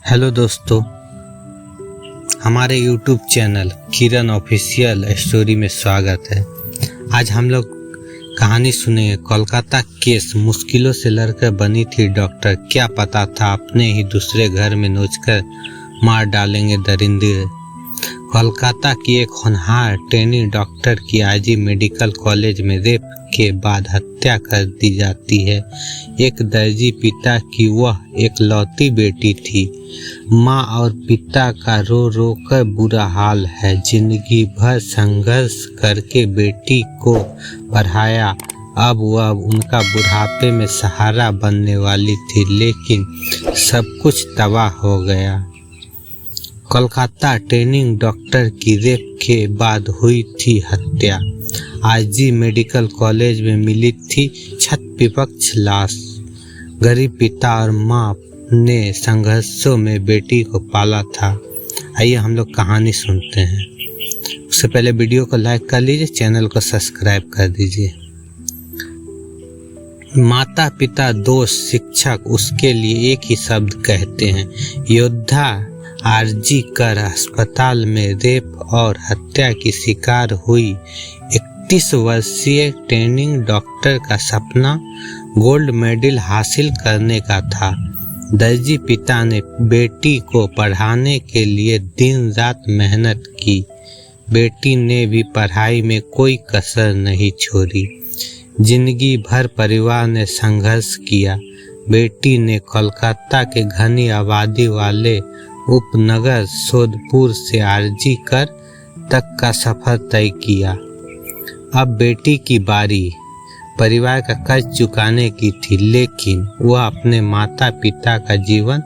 Hello दोस्तों, हमारे YouTube channel किरण official story में स्वागत है। आज हम लोग कहानी सुनेंगे। कोलकाता केस, मुश्किलों से लड़कर बनी थी डॉक्टर, क्या पता था अपने ही दूसरे घर में नोचकर मार डालेंगे दरिंदे। कोलकाता की एक होनहार ट्रेनिंग डॉक्टर की आईजी मेडिकल कॉलेज में रेप के बाद हत्या कर दी जाती है। एक दर्जी पिता की वह एकलौती बेटी थी। माँ और पिता का रो रो कर बुरा हाल है। जिंदगी भर संघर्ष करके बेटी को पढ़ाया, अब वह उनका बुढ़ापे में सहारा बनने वाली थी, लेकिन सब कुछ तबाह हो गया। कोलकाता ट्रेनिंग डॉक्टर की रेप के बाद हुई थी हत्या। आईजी मेडिकल कॉलेज में मिली थी छत विपक्ष लाश। गरीब पिता और माँ ने संघर्षों में बेटी को पाला था। आइए हम लोग कहानी सुनते हैं। उससे पहले वीडियो को लाइक कर लीजिए, चैनल को सब्सक्राइब कर दीजिए। माता पिता, दोस्त, शिक्षक उसके लिए एक ही शब्द कहते हैं, योद्धा। आरजी कर अस्पताल में रेप और हत्या की शिकार हुई 31 वर्षीय ट्रेनिंग डॉक्टर का सपना गोल्ड मेडल हासिल करने का था। दर्जी पिता ने बेटी को पढ़ाने के लिए दिन रात मेहनत की। बेटी ने भी पढ़ाई में कोई कसर नहीं छोड़ी। जिंदगी भर परिवार ने संघर्ष किया। बेटी ने कोलकाता के घनी आबादी वाले उपनगर सोदपुर से आरजी कर तक का सफर तय किया। अब बेटी की बारी परिवार का कर्ज चुकाने की थी, लेकिन वह अपने माता पिता का जीवन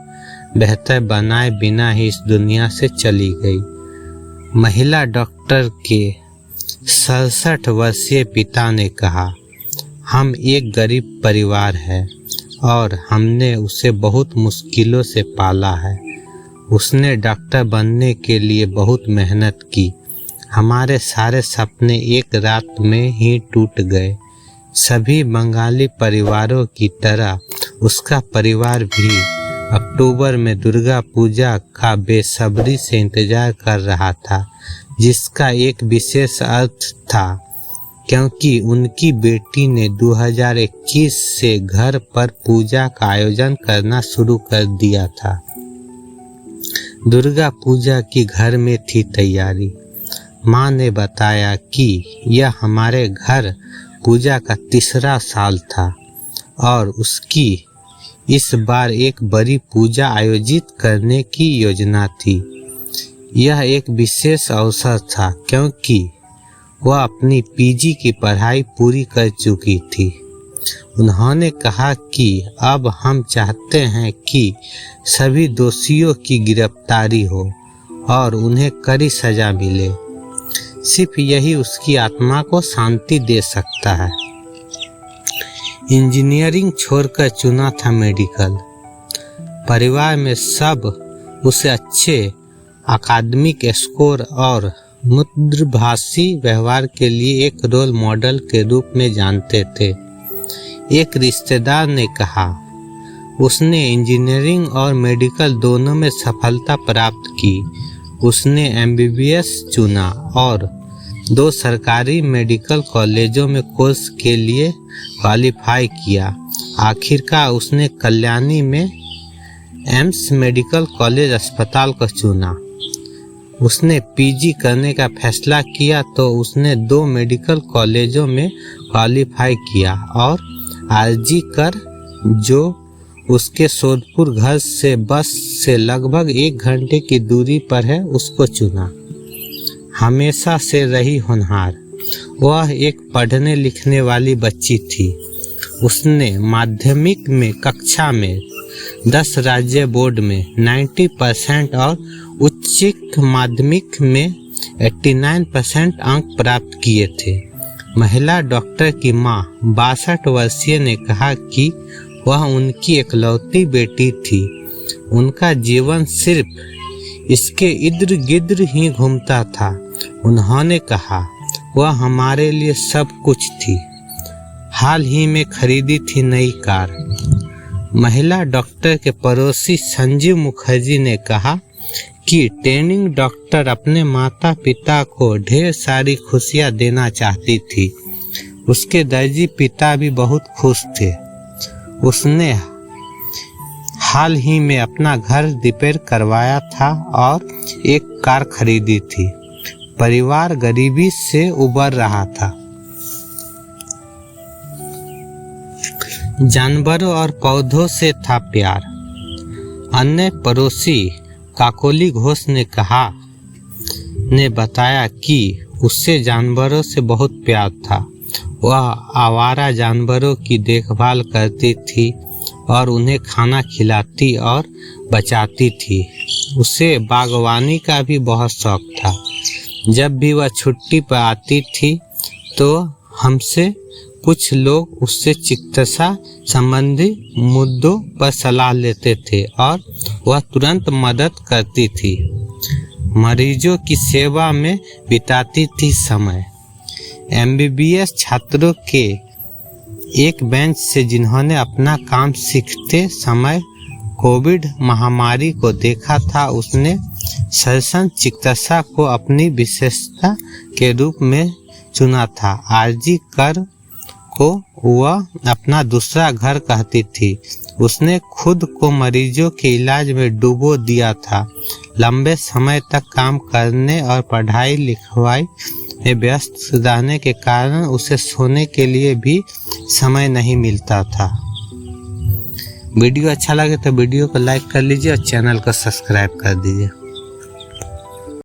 बेहतर बनाए बिना ही इस दुनिया से चली गई। महिला डॉक्टर के 67 वर्षीय पिता ने कहा, हम एक गरीब परिवार है और हमने उसे बहुत मुश्किलों से पाला है। उसने डॉक्टर बनने के लिए बहुत मेहनत की। हमारे सारे सपने एक रात में ही टूट गए। सभी बंगाली परिवारों की तरह उसका परिवार भी अक्टूबर में दुर्गा पूजा का बेसब्री से इंतजार कर रहा था, जिसका एक विशेष अर्थ था क्योंकि उनकी बेटी ने 2021 से घर पर पूजा का आयोजन करना शुरू कर दिया था। दुर्गा पूजा की घर में थी तैयारी। माँ ने बताया कि यह हमारे घर पूजा का तीसरा साल था और उसकी इस बार एक बड़ी पूजा आयोजित करने की योजना थी। यह एक विशेष अवसर था क्योंकि वह अपनी पीजी की पढ़ाई पूरी कर चुकी थी। उन्होंने कहा कि अब हम चाहते हैं कि सभी दोषियों की गिरफ्तारी हो और उन्हें कड़ी सजा मिले। सिर्फ यही उसकी आत्मा को शांति दे सकता है। इंजीनियरिंग छोड़कर चुना था मेडिकल। परिवार में सब उसे अच्छे अकादमिक स्कोर और मुद्राभासी व्यवहार के लिए एक रोल मॉडल के रूप में जानते थे। एक रिश्तेदार ने कहा, उसने इंजीनियरिंग और मेडिकल दोनों में सफलता प्राप्त की। उसने एमबीबीएस चुना और 2 सरकारी मेडिकल कॉलेजों में कोर्स के लिए क्वालिफाई किया। आखिरकार उसने कल्याणी में एम्स मेडिकल कॉलेज अस्पताल को चुना। उसने पीजी करने का फैसला किया तो उसने 2 मेडिकल कॉलेजों में क्वालिफाई किया और आरजी कर, जो उसके सोदपुर घर से बस से लगभग 1 घंटे की दूरी पर है, उसको चुना। हमेशा से रही होनहार, वह एक पढ़ने लिखने वाली बच्ची थी। उसने माध्यमिक में कक्षा में 10 राज्य बोर्ड में 90% और उच्च माध्यमिक में 89% अंक प्राप्त किए थे। महिला डॉक्टर की मां 62 वर्षीय ने कहा कि वह उनकी एकलौती बेटी थी। उनका जीवन सिर्फ इसके इर्द गिर्द ही घूमता था। उन्होंने कहा, वह हमारे लिए सब कुछ थी। हाल ही में खरीदी थी नई कार। महिला डॉक्टर के पड़ोसी संजीव मुखर्जी ने कहा कि ट्रेनिंग डॉक्टर अपने माता पिता को ढेर सारी खुशियां देना चाहती थी। उसके दर्जी पिता भी बहुत खुश थे। उसने हाल ही में अपना घर रिपेयर करवाया था और एक कार खरीदी थी। परिवार गरीबी से उबर रहा था। जानवरों और पौधों से था प्यार। अन्य पड़ोसी काकोली घोष ने बताया कि उससे जानवरों से बहुत प्यार था। वह आवारा जानवरों की देखभाल करती थी और उन्हें खाना खिलाती और बचाती थी। उसे बागवानी का भी बहुत शौक था। जब भी वह छुट्टी पर आती थी तो हमसे कुछ लोग उससे चिकित्सा संबंधी मुद्दों पर सलाह लेते थे और वह तुरंत मदद करती थी। मरीजों की सेवा में बिताती थी समय। MBBS छात्रों के एक बेंच से जिन्होंने अपना काम सीखते समय कोविड महामारी को देखा था, उसने सर्जन चिकित्सा को अपनी विशेषता के रूप में चुना था। आरजी कर को वह अपना दूसरा घर कहती थी। उसने खुद को मरीजों के इलाज में डुबो दिया था। लंबे समय तक काम करने और पढ़ाई लिखाई में व्यस्त रहने के कारण उसे सोने के लिए भी समय नहीं मिलता था। वीडियो अच्छा लगे तो वीडियो को लाइक कर लीजिए और चैनल को सब्सक्राइब कर दीजिए।